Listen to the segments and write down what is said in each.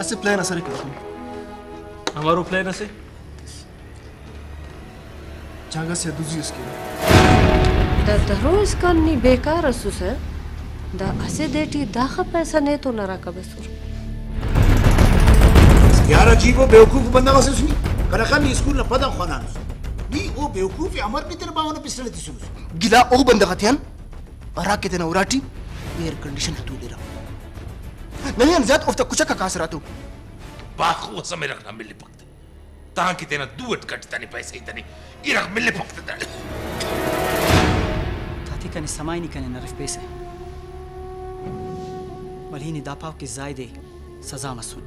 ऐसे प्लान असर कर तुम हमारो प्लान असे जागा से दूजी उसके दा दरोज कन्नी बेकार असुस है दा असे देटी दाख पैसा ने तो नरा का बसुर यार अजीब वो बेवकूफ बंदा वसे सुनी करखन स्कूल न पदा खाना नी वो बेवकूफ अमर भी तेरे बावन पिछले दिसुस गिला ओ बंदा खतियान अरा के तना उराटी एयर कंडीशन तू दे रहा नहीं अनजात ऑफ द कुछ का कासरा तू बाखु समय रखना मिले पकते ता की तेना दुवट कटता नहीं पैसे इतने इरक मिले पकते ताती कने समाई नहीं कने नरफ पैसे वलीनी दापाव की जायदे सजा मसूल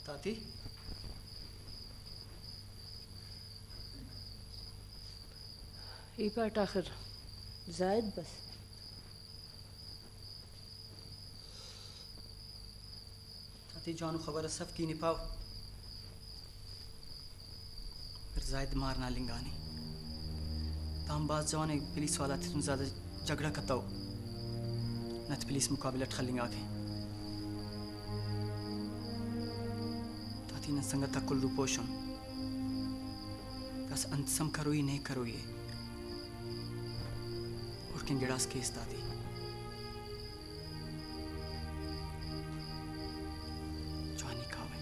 ताती ई पाट आखिर जायद बस ताती जानू खबर सब की निपाव फिर जायद मारना लिंगानी ताम बाज जवान पुलिस वाला थे तुम ज्यादा झगड़ा करता हो नत पुलिस मुकाबला ठलिंगा के ताती न संगता कुल्लू पोषण बस अंतसम करो ही नहीं करो ये और किन गिड़ास केस ताती जवानी खावे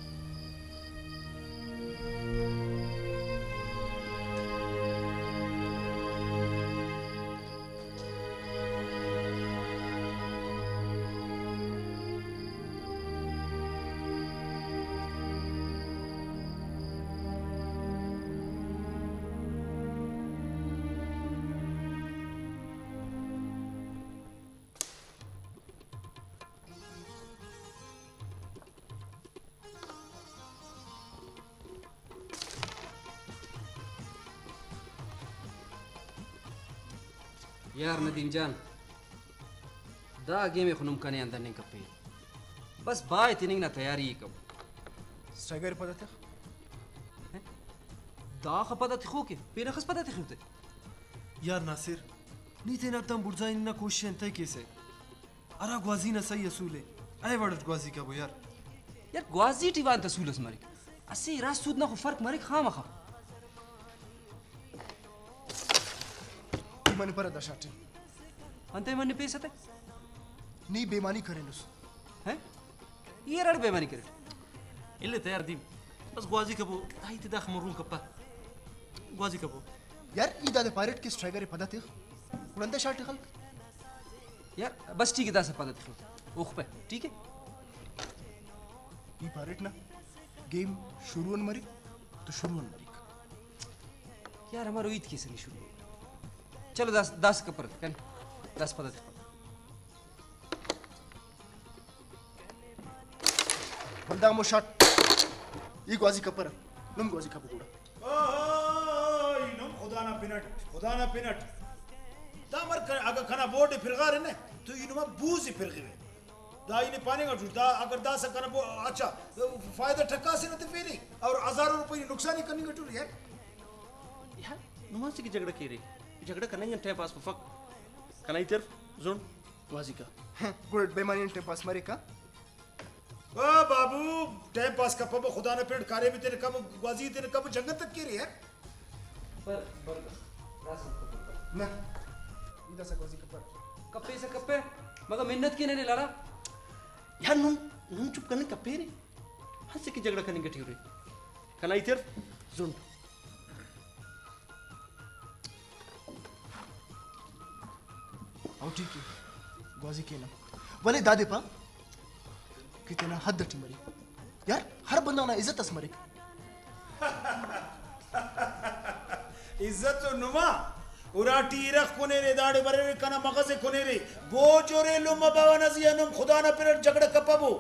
यार नदीम जान दा आगे में खुनुम कने अंदर नहीं कपे बस बाय तिनिंग ना तैयारी कब स्ट्राइकर पता था दा खपदा तखो के पेरा खस पता तखोते यार नासिर नीते ना तम बुर्जाइन ना कोशिश तय कैसे अरा ग्वाजी ना सही असूले आए वड़ ग्वाजी का वो यार ग्वाजी टीवान तसूलस मरे असे रास सूद ना खो फर्क मरे खामा खा मन पर दशाटे अंते मन पेसते नी बेमानी करेलुस हैं ये रड़ बेमानी करे इल्ले तैयार दी बस ग्वाजी कबो आई तिदा खमरून कप्पा ग्वाजी कबो यार ईदा दे पायरेट के स्ट्राइकर पता थे उड़ंदे शॉट खल यार बस ठीक है दा से पता तखो ओख पे ठीक है ई पायरेट ना गेम शुरू मरी तो शुरू मरी यार हमारो ईद कैसे नहीं शुरू चलो 10 का पर कन 10 पता बंदा मो शॉट ई ग्वाजी का पर नम ग्वाजी का बुड़ा ओय नम खुदा ना पिनट दामर अगर खाना बोर्ड फिरगा रे ने तो इनमा बूज फिरगे दा इने पानी का जुदा अगर 10 का ना अच्छा फायदा ठक्का से न तो फेरी और हजारों रुपए नुकसान करनी गटू यार नुमासी की झगड़ा की रे झगड़ा करना है टाइम पास फक कनाई तरफ जोन वाजी का गुड बेमानी टाइम पास मरे का ओ बाबू टाइम पास का पब खुदा ने पेड़ कार्य में तेरे कब ग्वाजी तेरे कब जंगत तक की रे यार पर रास ना इधर से गोजी कपर कप्पे से कप्पे मगर मिन्नत की नहीं लारा यार नून चुप करने कपे रे हंसे की झगड़ा करने गठी हो रही कना इतर जुन आओ ठीक है गोजी के ना वाले दादे पा कितना हद दटी मरी यार हर बंदा ना इज्जत अस मरे इज्जत तो नुमा उराटी रख कोने रे दाड़े बरे रे कना मगजे कोने रे बो जोरे लुम बावा नजिया नुम खुदा ना पिरट झगड़ा कपबो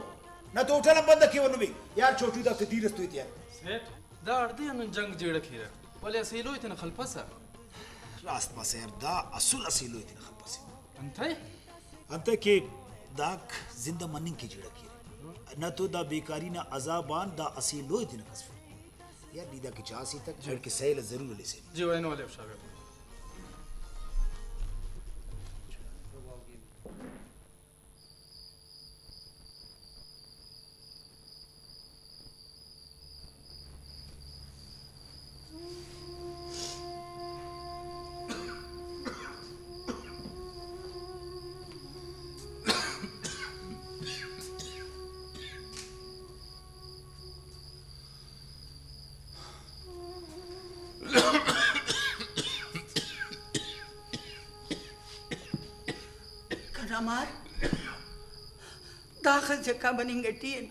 ना तो उठला बंद की वनु भी यार छोटी दा धीरज तो यार सेठ दा अर्दे अन जंग जेड़ खीरा वले असीलो इतना खलफसा रास्त मा से दा असुल असीलो इतना खपसी अंथे अंते के दाक जिंदा मनिंग की जेड़ा की ना तो दा बेकारी ना अजाबान दा असीलो इतना कसफ यार दीदा की चासी तक झड़ के सैल जरूर ले से जी वैन वाले शागर Karamar, दाखिल जक्का बनेंगे टीन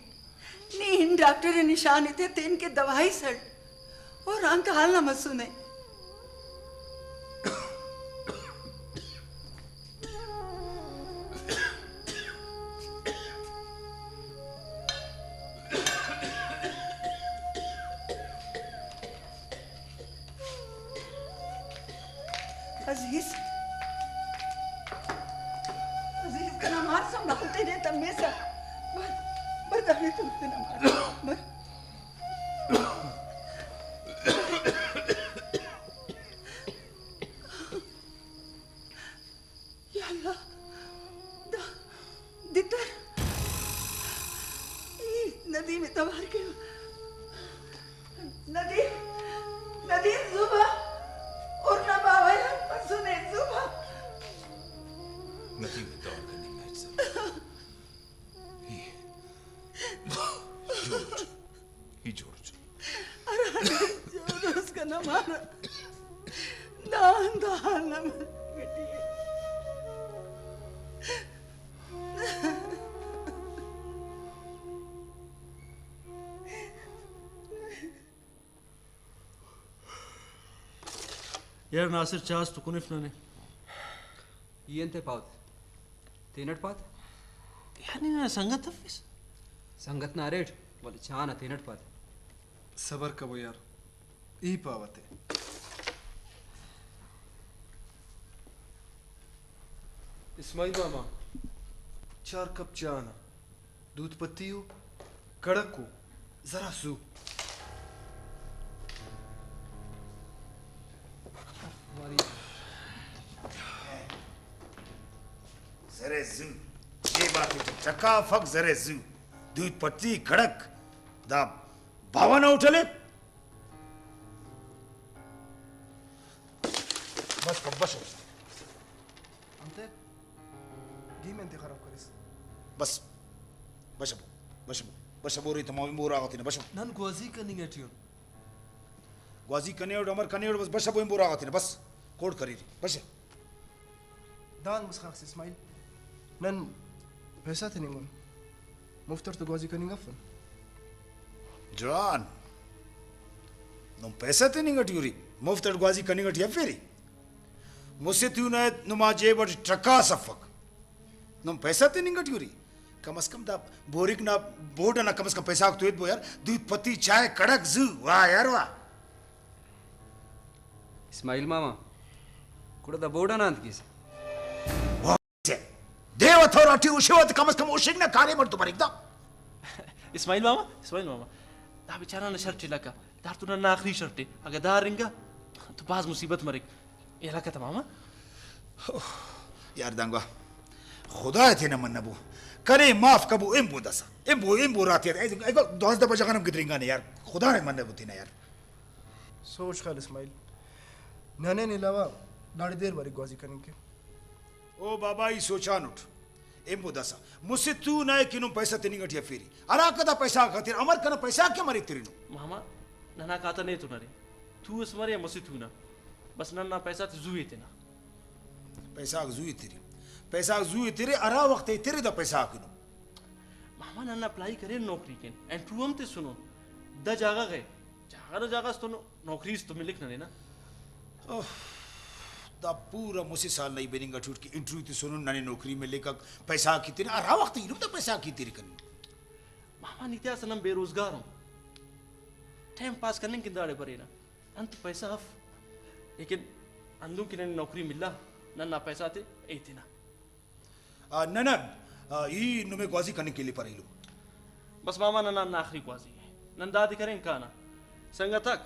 नी इन डॉक्टर ने निशानी थे तेन के दवाई सड़ और अंक हाल ना मत सुने अजीज Kenamar sama aku tidak termesa. Berdari tu kenamar. Ya Allah, dah, ditar. Ih, Nadim itu baru ke. Nadim Zuba, orang bawa yang pasune Zuba. Nadim itu orang. George. George का नाम आना दान नाम यार नासिर चास तो कुनिफ ना ने ये अंते पावत तीनट पात यार नहीं ना संगत तफिस संगत ना रेट बोले चाना तीनट पात सबर कबो यार ई पावते इस्माइल मामा 4 कप चाना दूध पत्ती हो कड़क को जरा सू जरे जू ये बात है चक्का फक जरे जू दूध पत्ती कड़क दा भावा ना उठले बस कब बस अंते गी में इंतखाब करिस बस बस बोरी तमाम बोरा आती ना बस नन ग्वाजी करनी गटियो ग्वाजी कनेड़ अमर कनेड़ बस बोई बोरा आती ना बस कोड करी बस दान मुस्खाख इस्माइल नन पैसा थे नहीं मुफ्तर तो ग्वाजी करनी गफन जवान नुम पैसा ते नहीं गटियूरी मुफ्त ग्वाजी करनी गटिया फेरी मुझसे तू ना नुमा जेब और ट्रका सफक नुम पैसा ते नहीं गटियूरी कम से कम दा बोरिक ना बोर्ड ना कम से कम पैसा तो बो यार दूध पत्ती चाय कड़क जू वाह यार वाह इस्माइल मामा कुड़ा दा बोर्ड ना किस देव अथॉरिटी उशेवत कम से कम उशिक ना कार्य मर तुम्हारी एकदम इस्माइल मामा दा बेचारा ना शर्ट लगा दार तू ना आखिरी शर्ट अगर दार रिंगा तो बाज मुसीबत मरे ये लगा था मामा यार दांगा खुदा थे ना मन नबू करे माफ कबू इम्बो दसा इम्बो रात यार एगो दोस्त दबा जगह हम गिदरिंगा ने यार खुदा ने मन नबू थी ना यार सोच खाल इस्माइल नने ने अलावा दाड़ी देर वाली ग्वाजी करेंगे ओ बाबा ही सोचा नुट एम दसा मुझसे तू ना किनु पैसा तेनी गठिया फेरी अरा कदा पैसा खातिर अमर कना पैसा क्या मरे तेरी मामा नना काता नहीं तू नरे तू इस मरे मुसी तू ना बस नन्ना पैसा ते जुए तेना पैसा जुई तेरे अरा वक्त तेरे दा पैसा किनु मामा नन्ना अप्लाई करे नौकरी के एंड तू हम ते सुनो द जागा गए जागा तो नौकरी तो मिलिक ना ना दा पूरा मुसी साल नहीं बेनिंगा ठूट की इंटरव्यू ते सुनो नानी नौकरी में लेकर पैसा की तेरे अरा वक्त इनु दा पैसा की तेरी कन मामा नित्या सनम बेरोजगार हूं टाइम पास करने के दाड़े परे ना अंत पैसा हफ लेकिन अंदू की नौकरी मिला नन्ना पैसा थे ए थे ना नना ई नुमे ग्वाजी करने के लिए परेलू बस मामा नन्ना आखिरी ग्वाजी है नंदादी करें काना संगा तक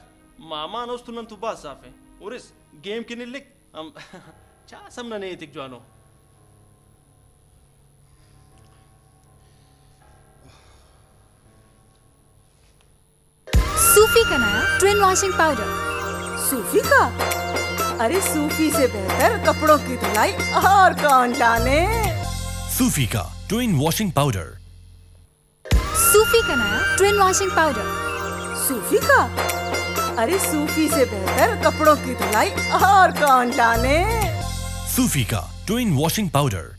मामा नोस तू नंतु बात साफ है और इस गेम के लिए लिख हम चा समना नहीं तिक जानो सूफी का नया ट्विन वॉशिंग पाउडर। सूफी का? अरे सूफी से बेहतर कपड़ों की धुलाई और कौन जाने। सूफी का ट्विन वॉशिंग पाउडर। सूफी का नया ट्विन वॉशिंग पाउडर। सूफी का? अरे सूफी से बेहतर कपड़ों की धुलाई और कौन जाने। सूफी का ट्विन वॉशिंग पाउडर।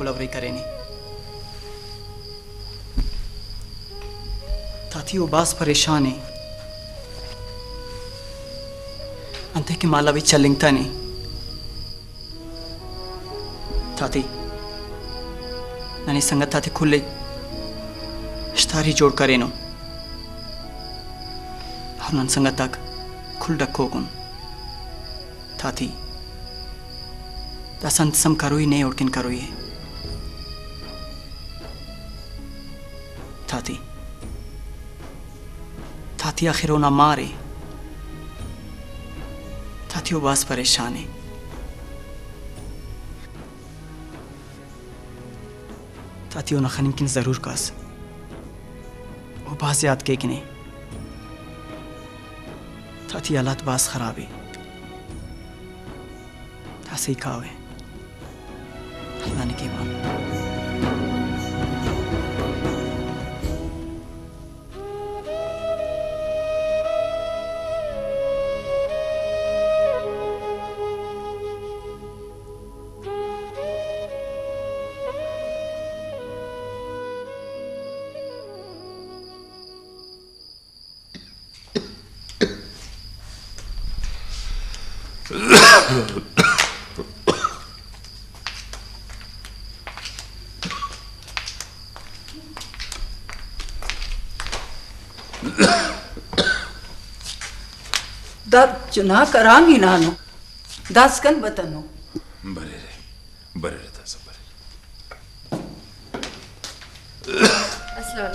कोलैबोरेट करेनी ताथी वो बास परेशान है अंते की माला भी चलिंगता नहीं ताती ननी संगत ताती खुले स्टारी जोड़ करेनो और नन संगत तक खुल डक्को कुन ताती दसंत सम करोई नहीं उड़किन करोई है ताती ताती आखिर ना मारे ताती वो बास परेशान है ताती वो ना खनिम किन जरूर कास वो बास याद के किने ताती हालात बास खराब है तासी खावे अल्लाह ने की बात दर्द चुना करांगी नानो दस कन बतनो बरे रे था सब अस्सलाम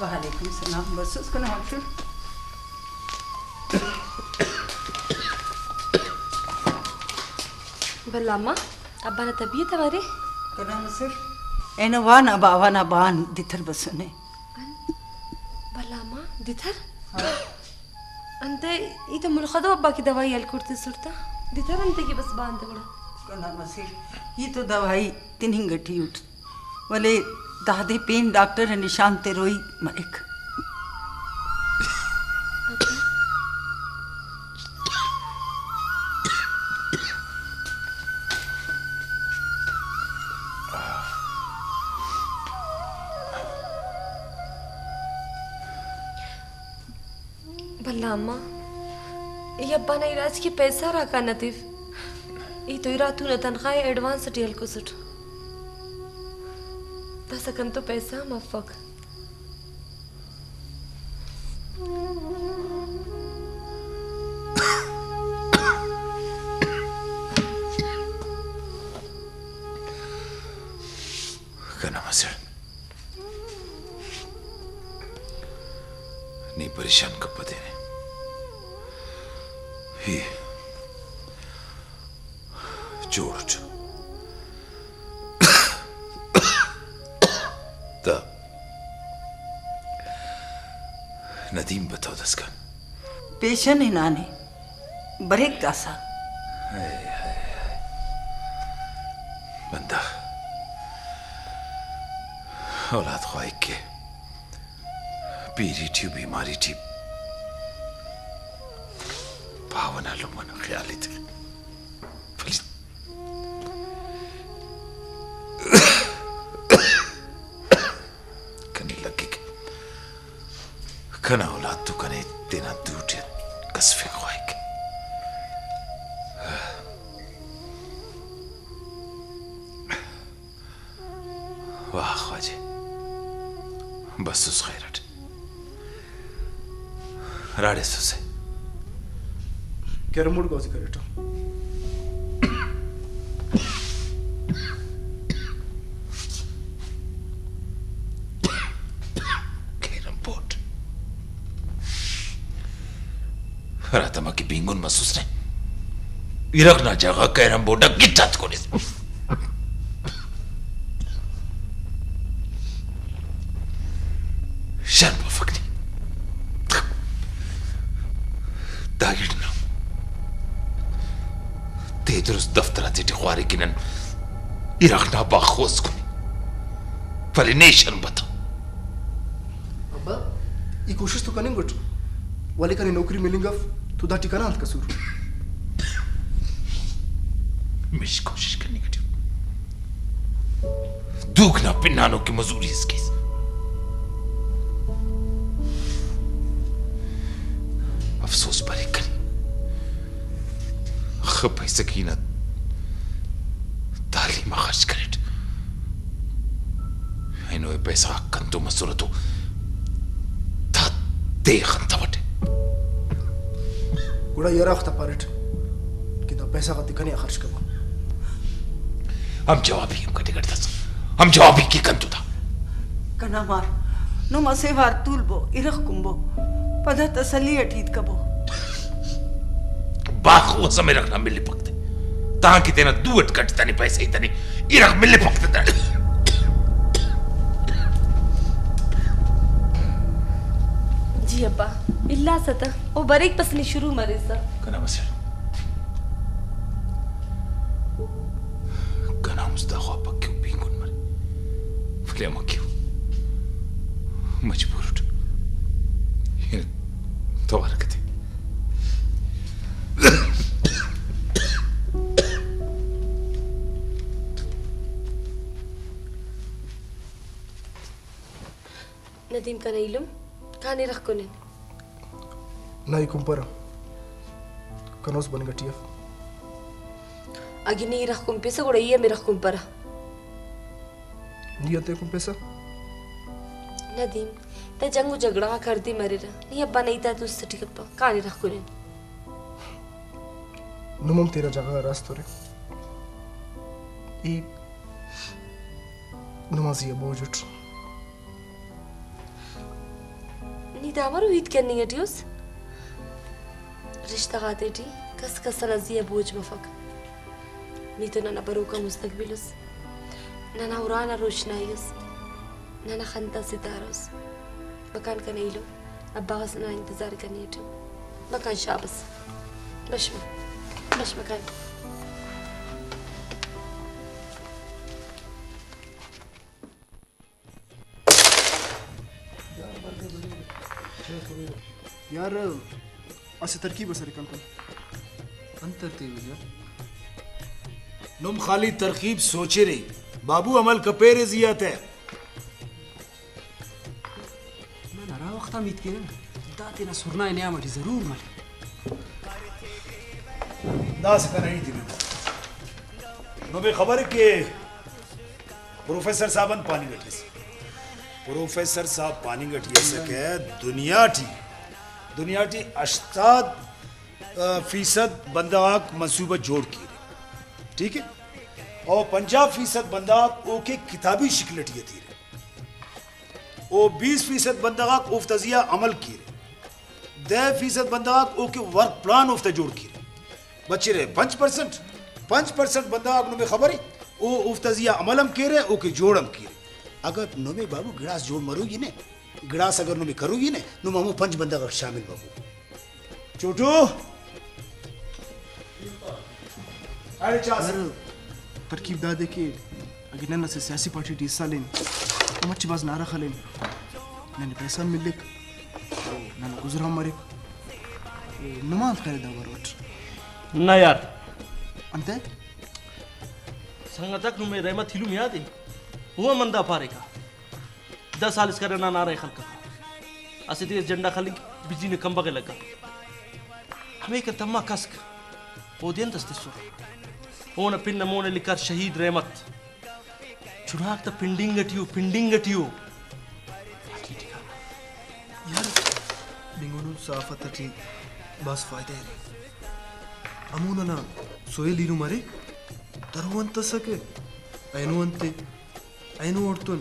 वालेकुम सलाम बस उसको ना फिर बल्लामा अब्बा ना तबीयत हमारे कना मसर एना वाना बावाना बान दिथर बसने बल्लामा दिथर अंते ये तो मुल्खदो अब्बा की दवाई हल करते सुरता दिथर अंते की बस बांध बड़ा कना मसर ये तो दवाई तिन्हिंग गठी उठ वाले दादे पेन डॉक्टर है निशान ते रोई मरिक बल्लामा ये अब्बा ना इलाज की पैसा रखा नतीफ ये तो इरा तू न तनख्वाह एडवांस टीएल को सुट तसकन तो पैसा मफक कना मसर नी परेशान कब पते ने ही जॉर्ज ता नदीम बताओ दसका पेशन है नाने बरेक दासा बंदा औलाद ख्वाहिश के पीरी थी बीमारी थी भावना लो मन ख्याली थी कनी लगी के कना औलाद तो कने देना दूटे कसफे ख्वाहिश के वाह ख्वाजे बस उस खैरट राडे सुसे कैरम बोर्ड कौन सी करेटा कैरम बोर्ड रातमा की बिंगुन महसूस ने इरक ना जगह कैरम बोर्ड गिट्टात को निस शर्म फकनी दागिडना तेदरुस दफ्तर आते ख्वारी किनन इरखना बाखोस को फलिनेशन बता अब्बा ये कोशिश तो करेंगे गुट वाले का नौकरी मिलेगा तो दा ठिकाना अंत कसूर मिश कोशिश करने की दुखना पिन्नानों की मजूरी इसकी अफसोस भरी करी खप सकीना तालीम खर्च करेट इनो पैसा कंतो मसूरतो था दे खंता बटे गुड़ा यारा खता पारेट कि दा पैसा का दिखने खर्च करो हम जवाब ही हमका टिकट था हम जवाब ही की कंतो था कना मार नो मसे वार तुलबो इरख कुंबो पदा तसली अटीत कबो बाखो समय रखना मिले पकते ताकि तेना दूट कटता नहीं पैसे इतने इरख मिले पकते ता जी अब्बा इल्ला सता ओ बरीक पसनी शुरू मरीसा कना मसर कना मुस्ताखा पक्क्यों बिंगुन मरे फले मक्क्यों मजबूर उठ ये तो हरकत नदीम का नईलुम खाने रख को ना ही कुंपरा कनोस बन गटिया अगी नहीं रख कुम पैसा गुड़ा ये मेरा कुंपरा नियते कुम पैसा नदीम ते जंगू झगड़ा कर दी मरे रहा नहीं अब्बा नहीं था तो उससे ठीक अब्बा खाने रख को नुमम तेरा जगह रास्तो रे ई नमाजिया बोझट नहीं दामर उम्मीद करनी है टियोस रिश्ता खाते टी कस कस नजिया बोझ मफक नहीं तो ना बरो का मुस्तकबिलस ना उराना रोशनाईस ना खंता सितारोस मकान का नहीं लो अब्बा ना इंतजार करनी है मकान शाबस बश मकान यार असे तरकीब असर कम अंतरतीब यार नुम खाली तरकीब सोचे रही बाबू अमल कपेरे जियात है मैं नरा वक्त उम्मीद के ना दाते ना सुरना इन्हें आमटी जरूर मले दास का नहीं थी नुबे खबर के प्रोफेसर साहब पानी गठी प्रोफेसर साहब पानी गठी सके दुनिया टी 80% बंदाक मंसूबा जोड़ की ठीक है और 50% बंदाक ओके किताबी शिकलटी थी और 20% बंदाक उफ्तजिया अमल की 10% बंदाक ओके वर्क प्लान उफ्त जोड़ की बच्चे रहे 5% बंदाक नुबे खबर ओ उफ्तजिया अमलम के रहे ओके जोड़म की अगर नुबे बाबू गिलास जोड़ मरोगी ने गिलास अगर नुबे करोगी ने नु मामू 5 बंदा शामिल बाबू छोटू अरे चास तरकीब दादे के अगर नन्ना से सियासी पार्टी टी हिस्सा लेन मच्छी बाज नारा खलेन नन्ने पैसा मिले नन्ना गुजरा मरे नमाज करे दावरोट ना यार अंते संगतक नु में रहमत हिलू मिया दे हुआ मंदा पारेगा 10 साल इसका ना नारा खल का असे ते एजेंडा खली बिजी ने कम बगे लगा हमें का तम्मा कसक पोदियन तस्तिसो ओन पिन मोने लिकर शहीद रहमत चुनाक त पिंडिंगटियो यार बिंगोनु साफत टी बस फायदे रे अमूना ना सोये लीरू मरे तरुवंत सके ऐनु ओर्तुन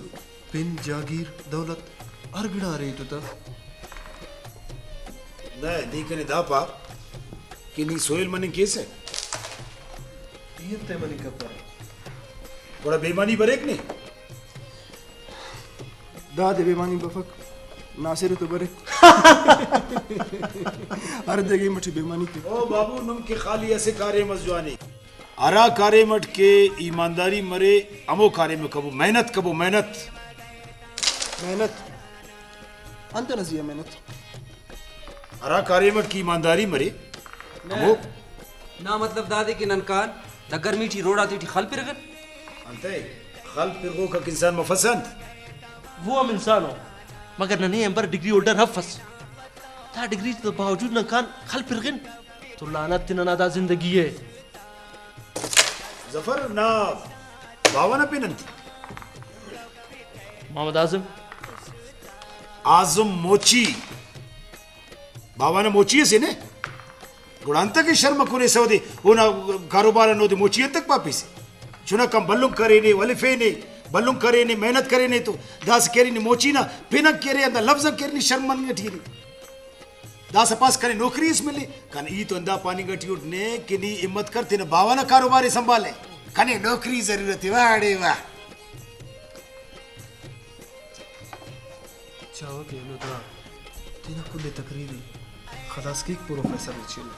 पिन जागीर दौलत अर्गड़ा रही तो नी कने दापा कि नी सोयल मने कैसे ये ते मनी कपड़ा बड़ा बेईमानी बरेक ने दादे बेईमानी बफक नासिर तो बरे हर जगह मठी बेईमानी के ओ बाबू नुम के खाली ऐसे कार्य मजवानी आरा कार्य मट के ईमानदारी मरे अमो कार्य में कबो मेहनत अंत नजिया मेहनत आरा कार्य मट की ईमानदारी मरे अमो ना मतलब दादी की ननकान द गर्मी टी रोड़ा ती खल पिरगन अंते खल पिरगो का इंसान मफसंद वो हम इंसान हो मगर नने अंबर डिग्री होल्डर हफस ता डिग्री तो बावजूद न कान खल पिरगन तो लानत न नादा जिंदगी है जफर ना बावना पिनंती मोहम्मद आजम मोची बावाना मोची से ने गुणांत की शर्म कुरे सौदे होना कारोबार नोदे मोची तक पापी से चुना कम बल्लुम करे ने वलिफे ने बल्लुम करे ने मेहनत करे ने तो दास केरी ने मोची ना पिनक केरे अंदा लफ्ज केरी ने शर्म मन गठीरी दास पास करे नौकरी इस मिली कन ई तो अंदा पानी गठी उठने कि नी हिम्मत करते ने बावाना कारोबार संभाले कने नौकरी जरूरत है वाड़े वाह चाहो के लो दा तीना कुल तकरीरी खलास की professor chill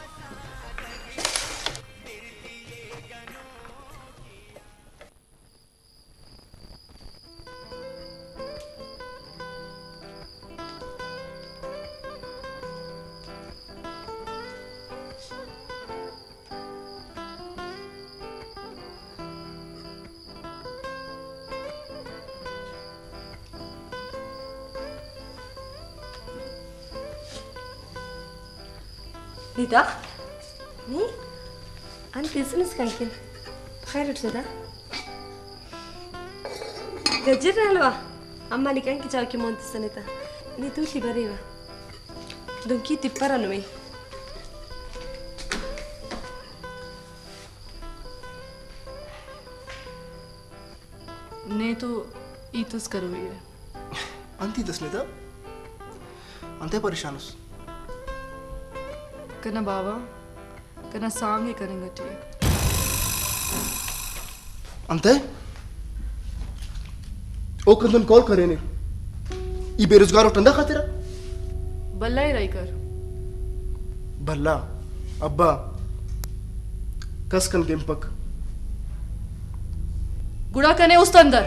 Nida? Ni? Anti business kankin. Khair utsada. Gajira alwa. Amma ni kanki chaw ki monti sanita. Ni tu li bariwa. Donki tippara no me. Ne to itus karogi. अंती तस्लेदा अंते परेशान उस कना बाबा कना सामने करेंगे टिए अंते ओ Kandan call करे ने ई बेरोजगार उठंदा खातिरा बल्ला ही रही कर भल्ला अब्बा कसकन गेमपक गुड़ा कने उस अंदर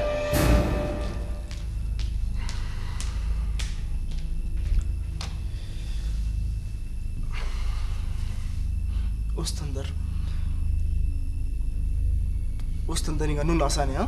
उस तंदर निगा नून आसाने हाँ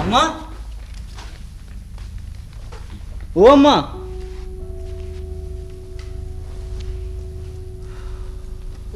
अम्मा ओ अम्मा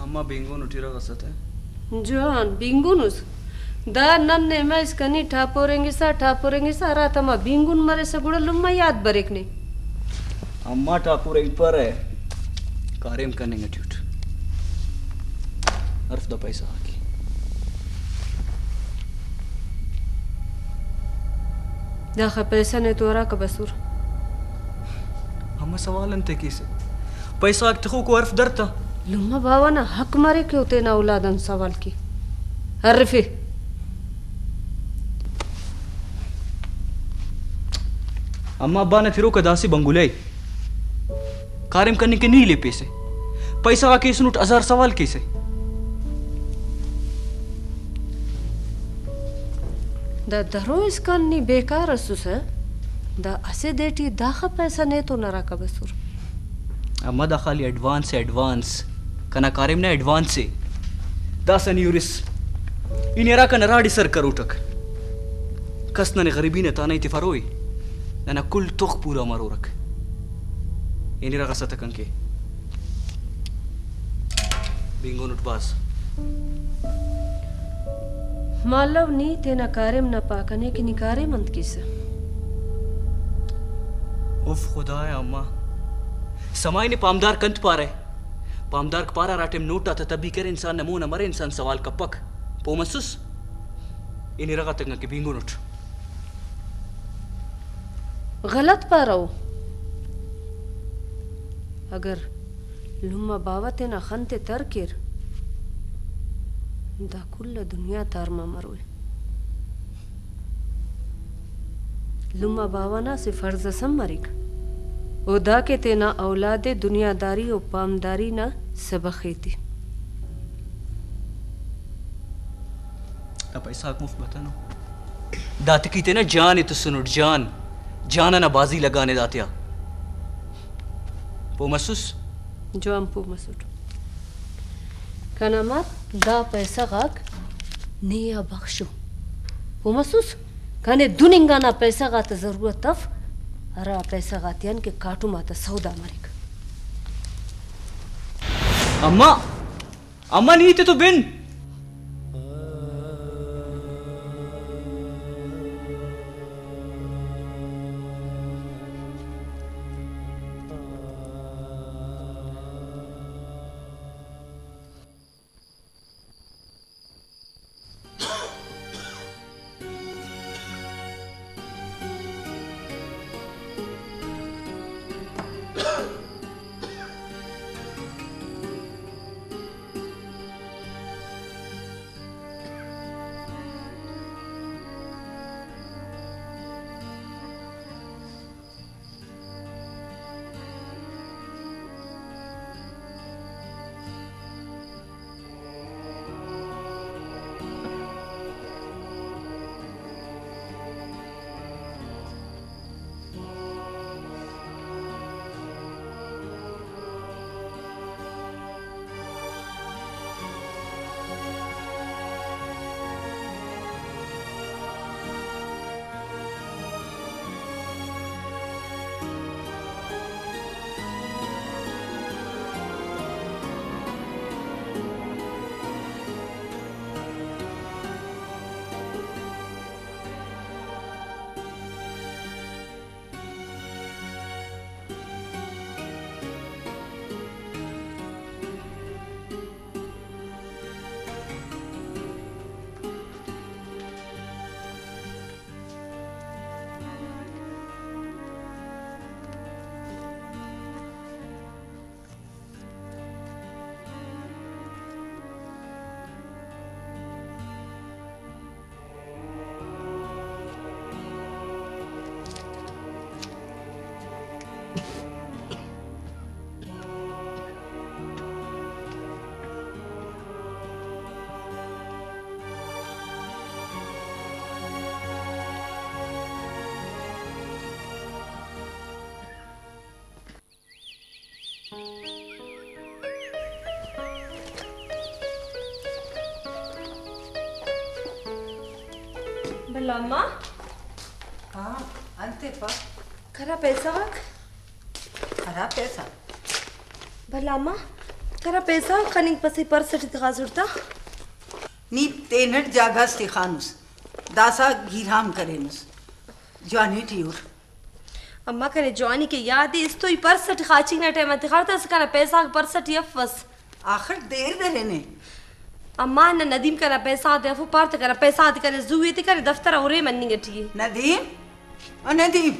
अम्मा बेंगोन उठीरा कसत है जॉन बिंगुनुस दा नन्ने मैस कनी ठापोरेंगे सा रातमा बिंगुन मरे सगुड़ लुम्मा याद बरेकने अम्मा ठाकुर एक पर है कार्यम करने का ट्यूट अर्फ दा पैसा आके दाखा पैसा ने तोरा का बसूर अम्मा सवाल अंते किसे पैसा आके तखो को अर्फ दरता लुम्मा बावा ना हक मारे के होते ना औलादन सवाल की अर्फे अम्मा अब्बा ने फिरो कदासी बंगुले कार्यम करने के नहीं ले पैसे पैसा आके इसनुट 1000 सवाल कैसे दा दरो इसका नी बेकार असुस है दा असे देटी दाखा पैसा ने तो नरा का बसूर अम्मा दा खाली एडवांस कना कार्यम ने एडवांस से दासन यूरिस इनेरा का नराडी सर कर उठक कसना ने गरीबी ने ताना इतिफारोई नना कुल तुख पूरा मारो रख इनेरा का सतकन के बिंगो नुटबास मालव नी तेना कार्यम न पाकने की निकारे मंत किस उफ खुदा है अम्मा समाई ने पामदार कंत पा रहे पामदार पारा राटे में नोटा था तभी करे इंसान नमो न मरे इंसान सवाल का पक पोमसुस इन्हें रगा तक के बिंगो नोट गलत पा रहो अगर लुम्मा बावा तेना खनते तरकिर दा कुल दुनिया तारमा मरोए लुम्मा बावा ना से फर्ज सम मरिक ओदा के तेना औलादे दुनियादारी और पामदारी ना सबखेती ता पैसा मुफ्त बतानो दात की तेना जान तो सुनुट जाना ना बाजी लगाने दातिया पोमसुस जो हम पोमसुट कनामत दा पैसा गाक निया बख्शो पोमसुस कने दुनिंगा ना पैसा गात जरूरत तफ अरा पैसा गातियन के काटू माता सौदा मरिक अम्मा अम्मा नहीं थे तो बिन Belama? हाँ अंते पा Kara pesa wak? खरा पैसा Belama? Kara pesa kaning pasi persat itgazurta? नी तेनट जागास ते खानुस दासा घिराम करेनुस जानी टियोर अम्मा करे जवानी के याद है इस्तो ही परसट खाची ना टाइम ते खारता सकाना पैसा परसट यफस आखिर देर दे ने अम्मा न नदीम करा पैसा दे फु पार्ट करा पैसा दे करे जुए ते करे दफ्तर औरे मन्नी गठी नदीम ओ नदीम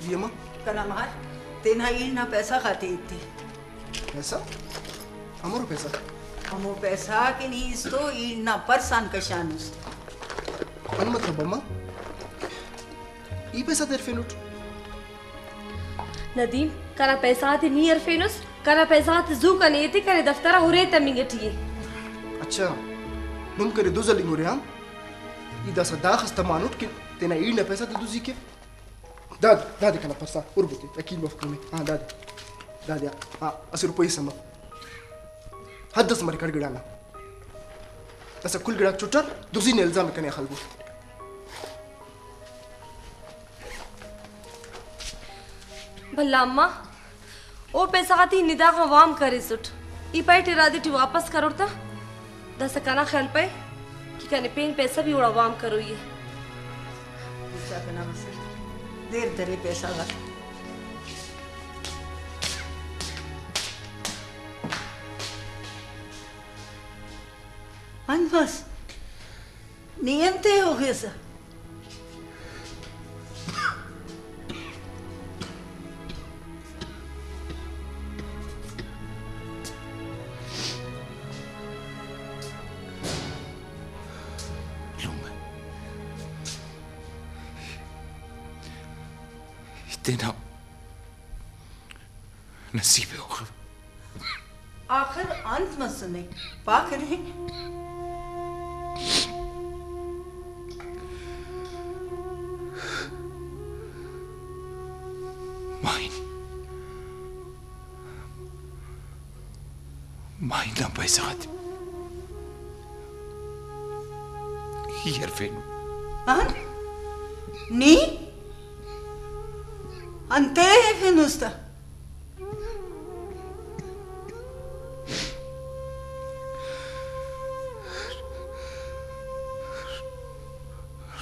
ये मां कला मार तेना ई ना पैसा खाते इत्ती पैसा हमारो पैसा हमो पैसा के नी इस्तो ई ना परसान कशानुस अन मतलब अम्मा ई पैसा तेरे फेनुट नदीम करा पैसा ते नियर फेनुस करा पैसा ते जू कने ते करे दफ्तर औरे तमी गठी अच्छा नुम करे दुजलिंग हो रे हम इदा सदा खस्ता मानुट के तेना ई ना पैसा ते दुजी के दाद kana pasa urbuti akil mafkumi dad asir rupai sama haddas mar kar gidana asa kul gida chutar duzi ne ilzam kane khalbu भला अम्मा ओ पैसा आती निदा का वाम करे सुट ई पैट इरादे टी वापस करोता दस कना ख्याल पे कि कने पेन पैसा भी उड़ा वाम करो ये पैसा कना बस देर तेरे पैसा ला बस नियम ते हो गया सा तेना नसीब होगा आखिर अंत मत सुने पाक रहे माइन ना पैसा आती हियर फेन नी अंते फिनुस्ता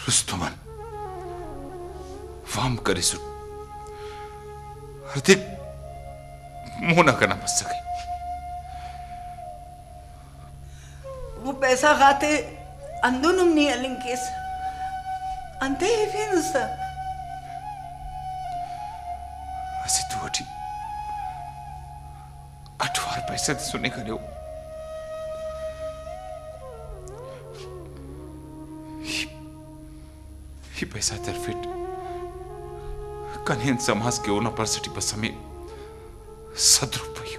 रुस्तुमन वाम करे सुट हृदिक मोना करना बस सके वो पैसा खाते अंदुनुम नी अलिंकेस अंते फिनुस्ता ऐसे तू अठी 8 बार पैसे सुने करे ही पैसा तरफिट कन्हें समाज के ओना परसटी बस हमें 100 रुपये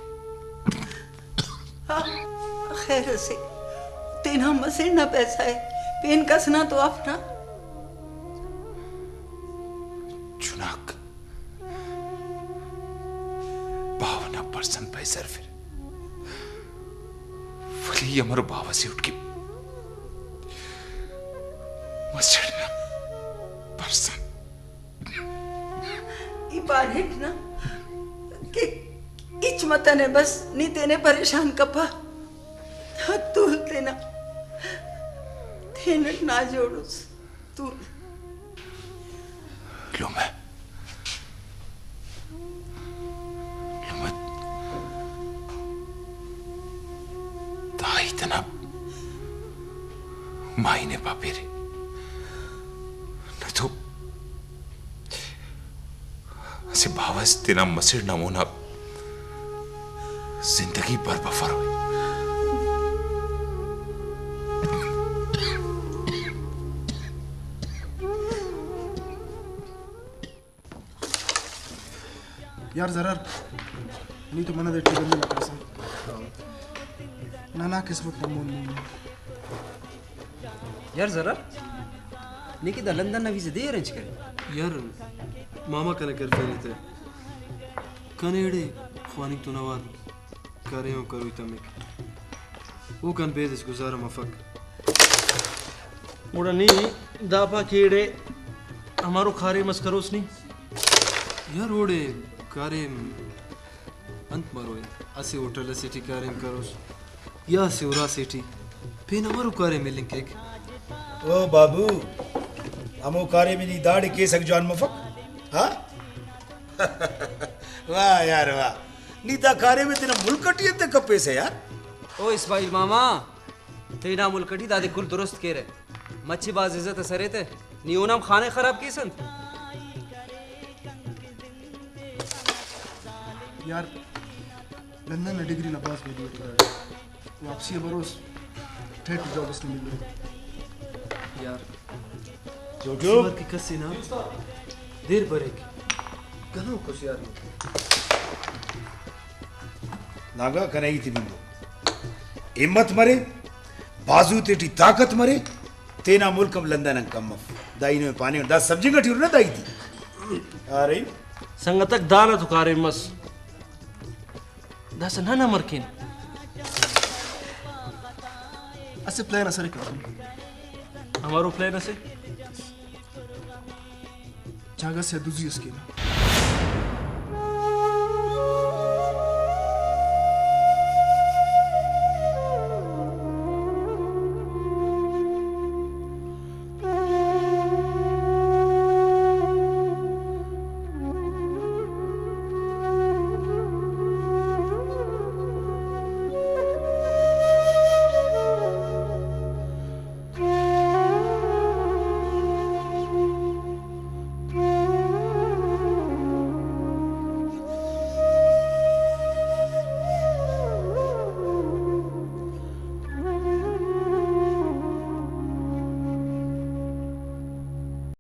खैर से तेना मसेना पैसा है पेन कसना तो अपना चुनाक 52% पैसा फिर वली हमारे बाबा से उठ के मसड़ना परसन ई बार हिट ना कि इच मतने बस नी तेने परेशान कपा तू तेना तेने ना जोड़ुस तू लो मैं इतना मायने पापेरे न तो ऐसे भावस तेना मसिर नमूना जिंदगी भर बफर हुई यार जरा नहीं तो मना देती बंदी ना पैसा ना किस्मत नमून यार जरा नहीं कि लंदन ना वीज़ा दे अरेंज करे यार मामा कने कर फेरी थे कनेड़े ख्वानी तो नवार करे हो करू तमिक वो कन बेदस गुजारा मफक उड़नी दापा कीड़े हमारो खारे मस्करोस नहीं यार ओड़े कारे अंत मरो असे होटल सिटी कारेम करोस या से उरा सिटी पेन हमारो कारे मिलिंग केक ओ बाबू हमो कारे मिली दाढ़ के सक जान मफक हाँ वाह यार वाह नीता कारे में तेरा मुल्कटी ते कपे से यार ओ इस्माइल मामा तेना मुल्कटी दादे कुल दुरुस्त के रे मच्छी बाज इज्जत सरे थे नियोनम खाने खराब की सन यार लंदन में डिग्री नपास में दिया वापसी बरोस ठेठ जॉब इसने मिल रही यार जोजो की कसी ना देर बरेक गनो कुछ यार नागा कनाई थी बिंदु हिम्मत मरे बाजू तेटी ताकत मरे तेना मुल्कम लंदन कम दाई ने पानी दा सब्जी गठी ना दाई थी अरे संगतक दाना तो कारे मस दास ना मरकिन असे प्लान असर कर हमारो प्लान असे जागा से दुजी इसके ना